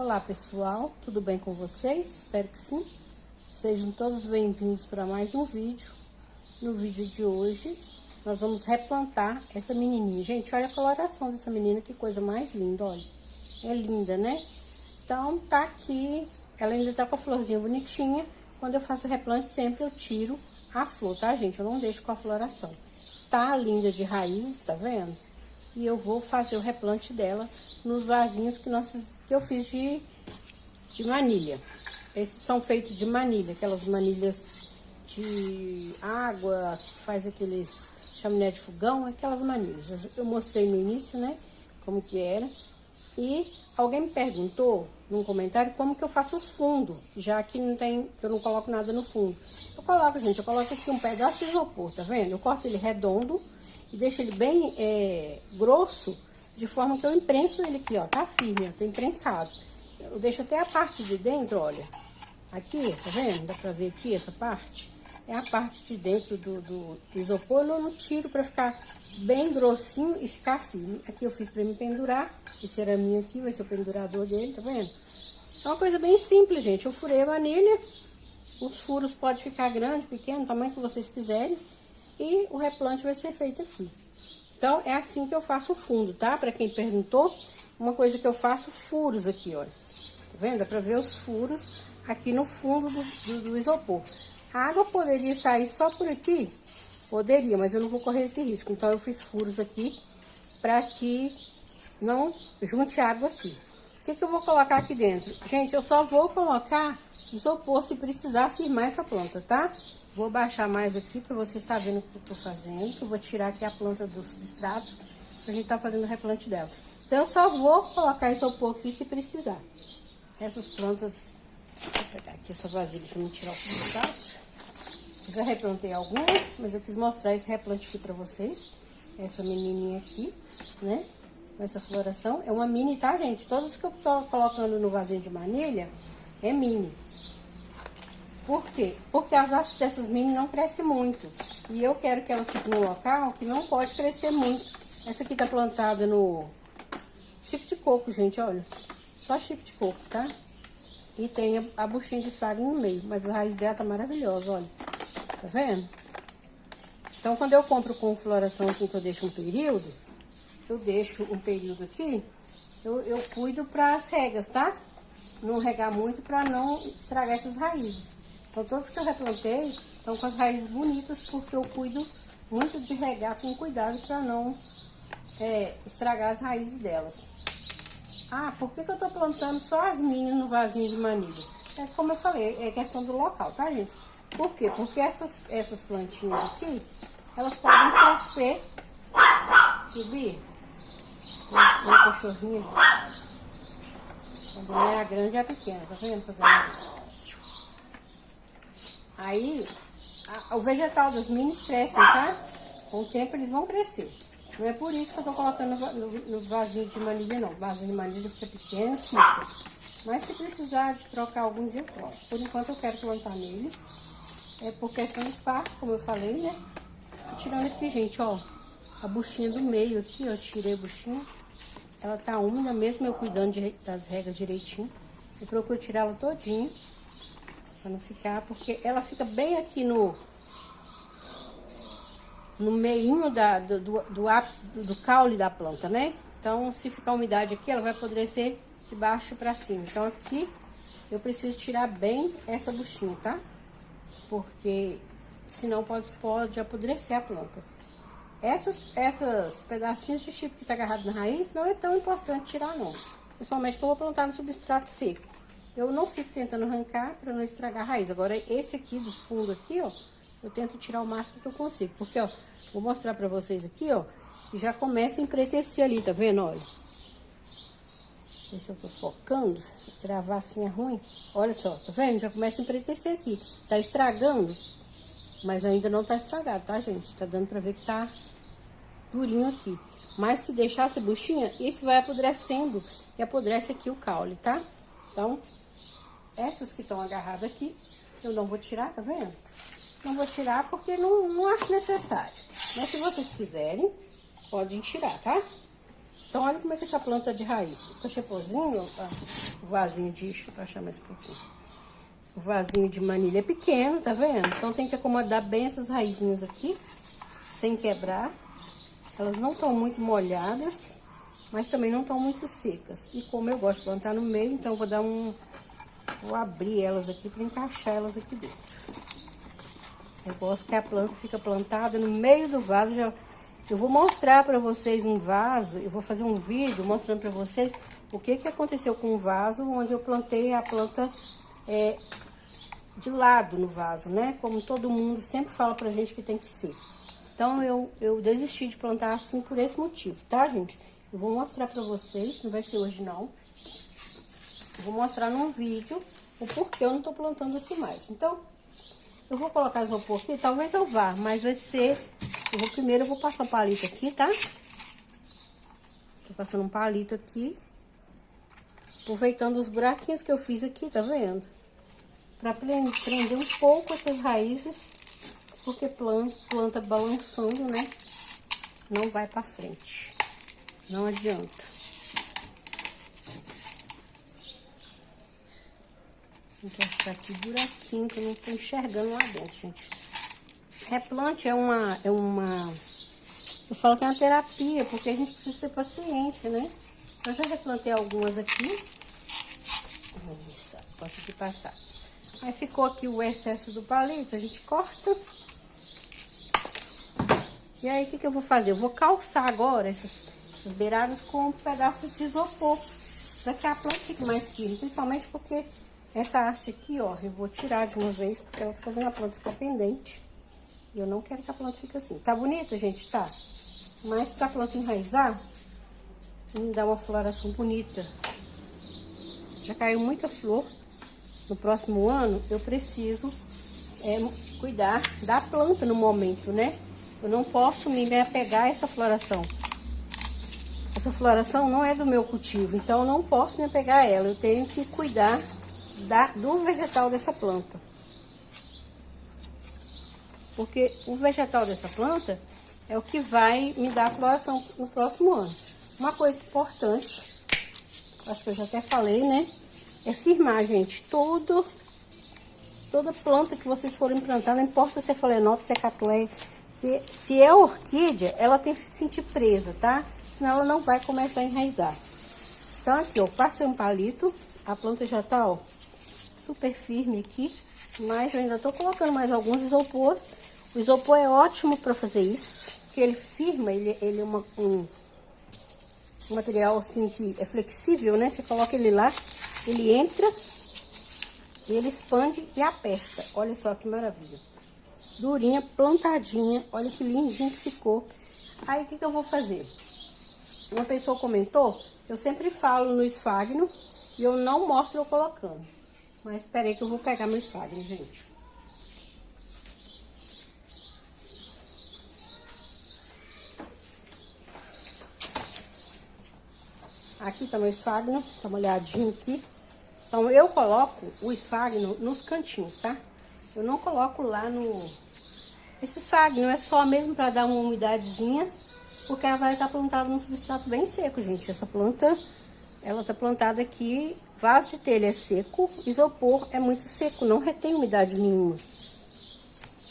Olá pessoal, tudo bem com vocês? Espero que sim. Sejam todos bem-vindos para mais um vídeo. No vídeo de hoje, nós vamos replantar essa menininha. Gente, olha a coloração dessa menina, que coisa mais linda, olha. É linda, né? Então, tá aqui, ela ainda tá com a florzinha bonitinha. Quando eu faço o replante, sempre eu tiro a flor, tá, gente? Eu não deixo com a floração. Tá linda de raízes, tá vendo? E eu vou fazer o replante dela nos vasinhos que eu fiz de manilha. Esses são feitos de manilha, aquelas manilhas de água, que faz aqueles chaminé de fogão, aquelas manilhas. Eu mostrei no início, né, como que era. E alguém me perguntou num comentário como que eu faço o fundo, já que não tem, eu não coloco nada no fundo. Eu coloco, gente, eu coloco aqui um pedaço de isopor, tá vendo? Eu corto ele redondo e deixo ele bem grosso, de forma que eu imprenso ele aqui, ó, tá firme, ó, tá imprensado. Eu deixo até a parte de dentro, olha, aqui, tá vendo? Dá pra ver aqui essa parte? É a parte de dentro do isopor, eu não tiro pra ficar bem grossinho e ficar firme. Aqui eu fiz pra me pendurar, esse araminho aqui vai ser o pendurador dele, tá vendo? É uma coisa bem simples, gente. Eu furei a manilha, os furos podem ficar grande, pequeno, o tamanho que vocês quiserem. E o replante vai ser feito aqui. Então, é assim que eu faço o fundo, tá? Pra quem perguntou, uma coisa que eu faço, furos aqui, olha. Tá vendo? Dá pra ver os furos aqui no fundo do isopor. A água poderia sair só por aqui? Poderia, mas eu não vou correr esse risco. Então, eu fiz furos aqui pra que não junte água aqui. O que que eu vou colocar aqui dentro? Gente, eu só vou colocar isopor se precisar firmar essa planta, tá? Vou baixar mais aqui para você estar vendo o que eu tô fazendo. Que eu vou tirar aqui a planta do substrato pra gente tá fazendo o replante dela. Então, eu só vou colocar isopor aqui se precisar. Essas plantas... Vou pegar aqui essa vasilha para me tirar o substrato. Eu já replantei algumas, mas eu quis mostrar esse replante aqui pra vocês. Essa menininha aqui, né? Com essa floração. É uma mini, tá, gente? Todas que eu tô colocando no vasinho de manilha é mini. Por quê? Porque as hastes dessas mini não crescem muito. E eu quero que elas fiquem num local que não pode crescer muito. Essa aqui tá plantada no chip de coco, gente, olha. Só chip de coco, tá? E tem a buchinha de espárrago no meio. Mas a raiz dela tá maravilhosa, olha. Tá vendo? Então, quando eu compro com floração assim, que eu deixo um período, aqui, eu cuido para as regas, tá? Não regar muito para não estragar essas raízes. Então, todos que eu replantei estão com as raízes bonitas, porque eu cuido muito de regar com cuidado para não estragar as raízes delas. Ah, por que que eu tô plantando só as mini no vasinho de manilha? É como eu falei, é questão do local, tá, gente? Por quê? Porque essas plantinhas aqui, elas podem crescer. Subir? Uma cachorrinha. Quando não é a grande, é a pequena, tá vendo? Aí, o vegetal dos minis crescem, tá? Com o tempo eles vão crescer. Não é por isso que eu tô colocando no vasinho de manilha, não. O vasinho de manilha fica pequeno, fica. Mas se precisar de trocar algum dia, eu troco. Por enquanto eu quero plantar neles. É por questão de espaço, como eu falei, né? Tô tirando aqui, gente, ó. A buchinha do meio aqui, ó. Tirei a buchinha. Ela tá úmida, mesmo eu cuidando das regas direitinho. Eu procuro tirar ela todinha. Pra não ficar, porque ela fica bem aqui no meinho do ápice, do caule da planta, né? Então, se ficar umidade aqui, ela vai apodrecer de baixo pra cima. Então, aqui, eu preciso tirar bem essa buchinha, tá? Porque senão pode apodrecer a planta. Essas pedacinhos de chip que tá agarrado na raiz não é tão importante tirar, não. Principalmente que eu vou plantar no substrato seco. Eu não fico tentando arrancar para não estragar a raiz. Agora, esse aqui do fundo aqui, ó, eu tento tirar o máximo que eu consigo. Porque, ó, vou mostrar pra vocês aqui, ó, que já começa a empretecer ali, tá vendo, olha? Ver se eu tô focando, gravar assim é ruim. Olha só, tá vendo? Já começa a empretecer aqui. Tá estragando, mas ainda não tá estragado, tá, gente? Tá dando pra ver que tá durinho aqui. Mas se deixar essa buchinha, esse vai apodrecendo e apodrece aqui o caule, tá? Então, essas que estão agarradas aqui, eu não vou tirar, tá vendo? Não vou tirar porque não acho necessário. Mas se vocês quiserem, podem tirar, tá? Então, olha como é que essa planta é de raiz. O cachepozinho, o vasinho de... Deixa eu achar mais um pouquinho. O vasinho de manilha é pequeno, tá vendo? Então, tem que acomodar bem essas raizinhas aqui, sem quebrar. Elas não estão muito molhadas, mas também não estão muito secas. E como eu gosto de plantar no meio, então, eu vou dar um... Vou abrir elas aqui para encaixar elas aqui dentro. Eu gosto que a planta fica plantada no meio do vaso. Eu vou mostrar para vocês um vaso, eu vou fazer um vídeo mostrando para vocês o que aconteceu com o vaso, onde eu plantei a planta de lado no vaso, né? Como todo mundo sempre fala pra gente que tem que ser. Então, eu desisti de plantar assim por esse motivo, tá, gente? Eu vou mostrar pra vocês, não vai ser hoje não. Eu vou mostrar num vídeo o porquê eu não tô plantando assim mais. Então, eu vou colocar isopor aqui, talvez eu vá, mas vai ser... Primeiro eu vou passar um palito aqui, tá? Tô passando um palito aqui. Aproveitando os buraquinhos que eu fiz aqui, tá vendo? Pra prender um pouco essas raízes, porque planta balançando, né? Não vai pra frente. Não adianta. Vou deixar aqui buraquinho que eu não tô enxergando lá dentro, gente. Replante é uma... Eu falo que é uma terapia, porque a gente precisa ter paciência, né? Eu já replantei algumas aqui. Isso, posso aqui passar. Aí ficou aqui o excesso do palito, a gente corta. E aí, o que eu vou fazer? Eu vou calçar agora essas beiradas com um pedaço de isopor, para que a planta fique mais firme, principalmente porque essa haste aqui, ó, eu vou tirar de uma vez, porque eu tô fazendo a planta ficar pendente. E eu não quero que a planta fique assim. Tá bonita, gente? Tá. Mas pra planta enraizar, me dá uma floração bonita. Já caiu muita flor. No próximo ano, eu preciso cuidar da planta no momento, né? Eu não posso me apegar a essa floração. Essa floração não é do meu cultivo, então eu não posso me apegar a ela. Eu tenho que cuidar do vegetal dessa planta. Porque o vegetal dessa planta é o que vai me dar a floração no próximo ano. Uma coisa importante, acho que eu já até falei, né? É firmar, gente, toda planta que vocês forem plantar, não importa se é phalaenopsis, se é cattleya, se é orquídea, ela tem que se sentir presa, tá? Senão ela não vai começar a enraizar. Então aqui, ó, passei um palito, a planta já tá, ó, super firme aqui, mas eu ainda tô colocando mais alguns isopor. O isopor é ótimo para fazer isso, porque ele firma, ele é um material assim que é flexível, né? Você coloca ele lá, ele entra, ele expande e aperta. Olha só que maravilha. Durinha, plantadinha, olha que lindinho que ficou. Aí, o que eu vou fazer? Uma pessoa comentou, eu sempre falo no esfagno e eu não mostro eu colocando. Mas espera aí que eu vou pegar meu esfagno, gente. Aqui tá meu esfagno, tá molhadinho aqui. Então, eu coloco o esfagno nos cantinhos, tá? Eu não coloco lá no... Esse esfagno é só mesmo pra dar uma umidadezinha, porque ela vai estar plantada num substrato bem seco, gente. Essa planta, ela tá plantada aqui, vaso de telha é seco, isopor é muito seco, não retém umidade nenhuma,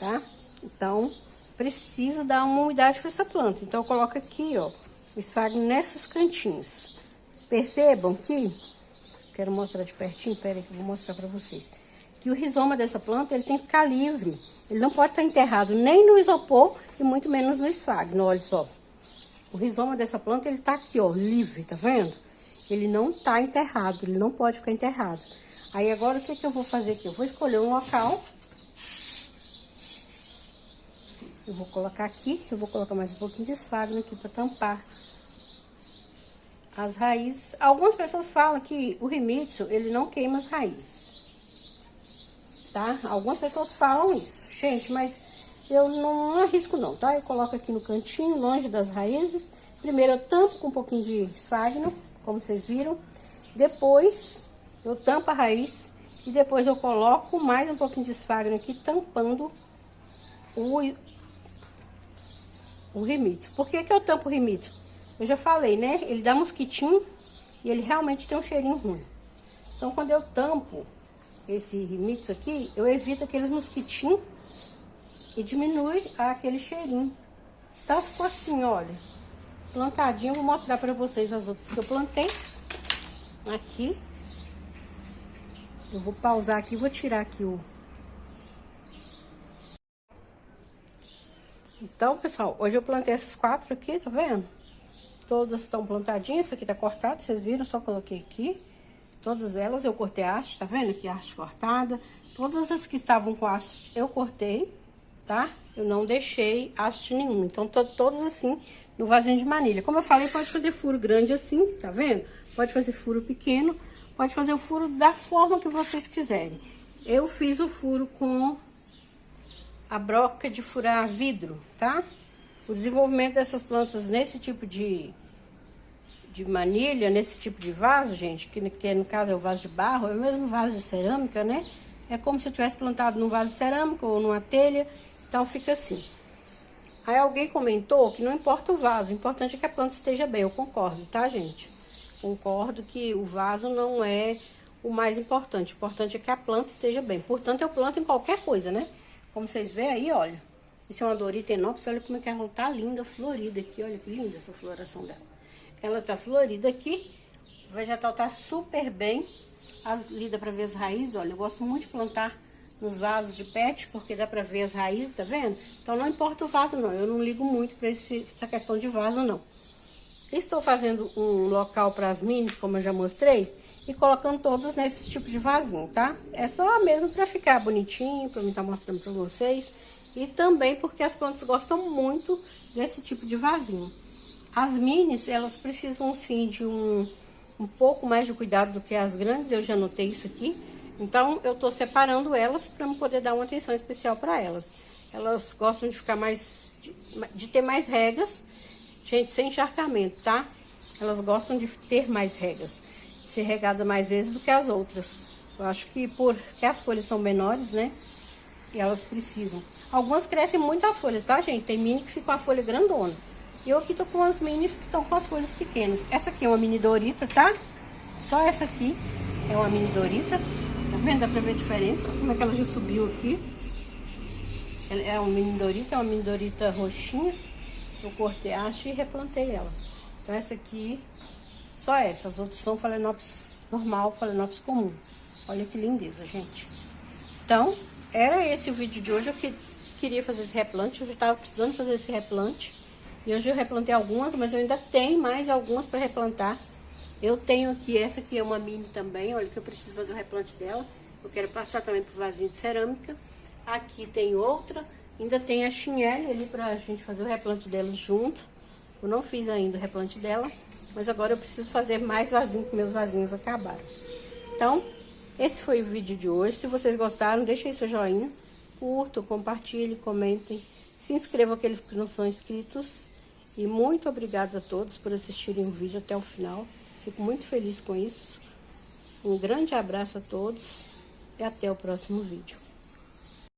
tá? Então, precisa dar uma umidade para essa planta. Então, eu coloco aqui, ó, o esfagno nesses cantinhos. Percebam que, quero mostrar de pertinho, pera aí que eu vou mostrar pra vocês, que o rizoma dessa planta, ele tem que ficar livre. Ele não pode estar enterrado nem no isopor e muito menos no esfagno, olha só. O rizoma dessa planta, ele tá aqui, ó, livre, tá vendo? Ele não tá enterrado, ele não pode ficar enterrado. Aí agora, o que eu vou fazer aqui? Eu vou escolher um local. Eu vou colocar aqui, eu vou colocar mais um pouquinho de esfagno aqui pra tampar as raízes. Algumas pessoas falam que o Himitsu, ele não queima as raízes, tá? Algumas pessoas falam isso, gente, mas eu não arrisco não, tá? Eu coloco aqui no cantinho, longe das raízes. Primeiro eu tampo com um pouquinho de esfagno, como vocês viram. Depois eu tampo a raiz e depois eu coloco mais um pouquinho de esfagno aqui, tampando o Himitsu. Por que eu tampo o Himitsu? eu já falei, né? Ele dá mosquitinho e ele realmente tem um cheirinho ruim. Então, quando eu tampo esse mix aqui, eu evito aqueles mosquitinhos e diminui aquele cheirinho. Então, ficou assim, olha, plantadinho. Vou mostrar pra vocês as outras que eu plantei. Aqui. Eu vou pausar aqui, vou tirar aqui o... Então, pessoal, hoje eu plantei essas 4 aqui, tá vendo? Todas estão plantadinhas, essa aqui tá cortada, vocês viram? Só coloquei aqui. Todas elas eu cortei a haste, tá vendo? Aqui a haste cortada. Todas as que estavam com haste eu cortei, tá? Eu não deixei haste nenhuma. Então, todas assim, no vasinho de manilha. Como eu falei, pode fazer furo grande assim, tá vendo? Pode fazer furo pequeno, pode fazer o furo da forma que vocês quiserem. Eu fiz o furo com a broca de furar vidro, tá? O desenvolvimento dessas plantas nesse tipo de manilha, nesse tipo de vaso, gente, que no caso é o vaso de barro, é o mesmo vaso de cerâmica, né? É como se eu tivesse plantado num vaso de cerâmica ou numa telha, então fica assim. Aí alguém comentou que não importa o vaso, o importante é que a planta esteja bem. Eu concordo, tá, gente? Concordo que o vaso não é o mais importante. O importante é que a planta esteja bem. Portanto, eu planto em qualquer coisa, né? Como vocês veem aí, olha. Isso é uma Dorita Enopsis, olha como é que ela tá linda, florida aqui. Olha que linda essa floração dela. Ela tá florida aqui. O vegetal tá super bem. Lida pra ver as raízes, olha. Eu gosto muito de plantar nos vasos de pet, porque dá pra ver as raízes, tá vendo? Então, não importa o vaso, não. Eu não ligo muito pra essa questão de vaso, não. Estou fazendo um local para as minis, como eu já mostrei, e colocando todas nesse tipo de vasinho, tá? É só mesmo para ficar bonitinho, para mim estar mostrando para vocês. E também porque as plantas gostam muito desse tipo de vasinho. As minis, elas precisam sim de um pouco mais de cuidado do que as grandes, eu já notei isso aqui. Então, eu tô separando elas para poder dar uma atenção especial para elas. Elas gostam de ficar de ter mais regas. Gente, sem encharcamento, tá? Elas gostam de ter mais regas, de ser regada mais vezes do que as outras. Eu acho que porque as folhas são menores, né? E elas precisam. Algumas crescem muito as folhas, tá, gente? Tem mini que fica com a folha grandona. E eu aqui tô com as minis que estão com as folhas pequenas. Essa aqui é uma mini Dorita, tá? Só essa aqui é uma mini Dorita. Tá vendo? Dá pra ver a diferença? Como é que ela já subiu aqui. Ela é uma mini Dorita, é uma mini Dorita roxinha. Eu cortei a haste e replantei ela. Então, essa aqui, só essa. As outras são Phalaenopsis normal, Phalaenopsis comum. Olha que lindeza, gente. Então, era esse o vídeo de hoje. Eu queria fazer esse replante. Eu já estava precisando fazer esse replante. E hoje eu replantei algumas, mas eu ainda tenho mais algumas para replantar. Eu tenho aqui, essa aqui é uma mini também. Olha que eu preciso fazer o replante dela. Eu quero passar também pro vasinho de cerâmica. Aqui tem outra. Ainda tem a chinelle ali pra gente fazer o replante dela junto. Eu não fiz ainda o replante dela, mas agora eu preciso fazer mais vasinho, porque meus vasinhos acabaram. Então, esse foi o vídeo de hoje. Se vocês gostaram, deixem aí seu joinha, curtam, compartilhem, comentem, se inscrevam aqueles que não são inscritos. E muito obrigada a todos por assistirem o vídeo até o final. Fico muito feliz com isso. Um grande abraço a todos e até o próximo vídeo.